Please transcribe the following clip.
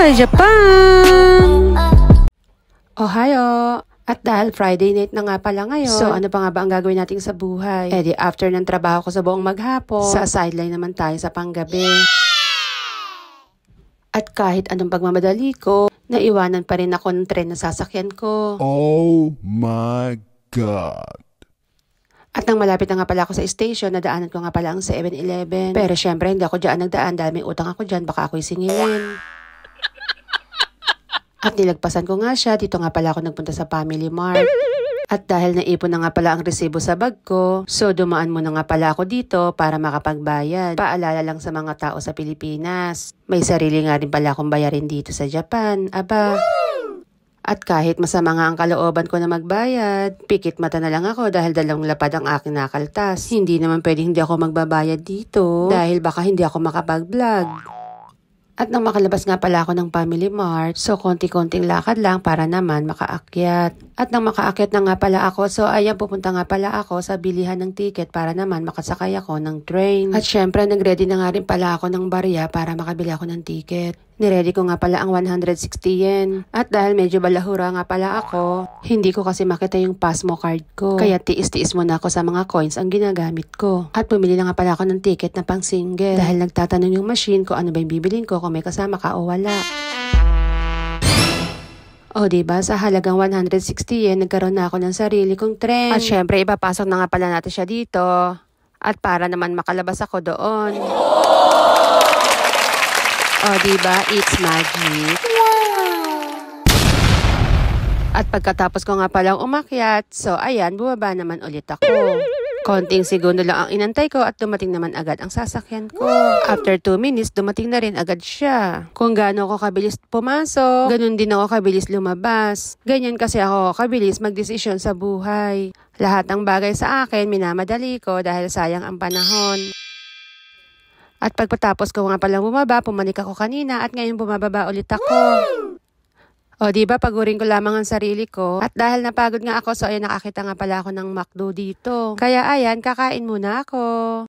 Buhay Japan! Ohayo! At dahil Friday night na nga pala ngayon, so ano pa nga ba ang gagawin natin sa buhay? Eh di after ng trabaho ko sa buong maghapon, sa sideline naman tayo sa panggabi. At kahit anong pagmamadali ko, naiwanan pa rin ako ng tren na sasakyan ko. Oh my God! At nang malapit na nga pala ako sa station, nadaanan ko nga pala ang 7-Eleven. Pero syempre hindi ako dyan nagdaan dahil may utang ako dyan, baka ako'y singilin. At nilagpasan ko nga siya, dito nga pala ako nagpunta sa Family Mart. At dahil naipon na nga pala ang resibo sa bag ko, so dumaan muna nga pala ako dito para makapagbayad. Paalala lang sa mga tao sa Pilipinas, may sarili nga rin pala akong bayarin dito sa Japan, aba. At kahit masama nga ang kalooban ko na magbayad, pikit mata na lang ako dahil dalawang lapad ang aking nakaltas. Hindi naman pwedeng hindi ako magbabayad dito dahil baka hindi ako makapag-vlog. At nang makalabas nga pala ako ng Family Mart, so konti-konting lakad lang para naman makaakyat. At nang makaakyat na nga pala ako, so ayan pupunta nga pala ako sa bilihan ng ticket para naman makasakay ako ng train. At syempre nagready na nga rin pala ako ng barya para makabili ako ng ticket. Niready ko nga pala ang 160 yen. At dahil medyo balahura nga pala ako, hindi ko kasi makita yung Pasmo card ko. Kaya tiis-tiis muna ako sa mga coins ang ginagamit ko. At pumili na nga pala ako ng ticket na pang single. Dahil nagtatanong yung machine ko ano ba yung bibilin ko kung may kasama ka o wala. O diba, sa halagang 160 yen, nagkaroon na ako ng sarili kong tren. At syempre, ipapasok na nga pala natin siya dito. At para naman makalabas ako doon. O diba, it's magic. At pagkatapos ko nga palang umakyat, so ayan, bumaba naman ulit ako. Konting segundo lang ang inantay ko at dumating naman agad ang sasakyan ko. After 2 minutes, dumating na rin agad siya. Kung gaano ako kabilis pumasok, ganun din ako kabilis lumabas. Ganyan kasi ako kabilis magdesisyon sa buhay. Lahat ng bagay sa akin, minamadali ko dahil sayang ang panahon. At pagpatapos ko nga palang bumaba, pumanik ako kanina at ngayon bumababa ulit ako. O diba, pagurin ko lamang ang sarili ko. At dahil napagod nga ako, so ayan nakakita nga pala ako ng McDo dito. Kaya ayan, kakain muna ako.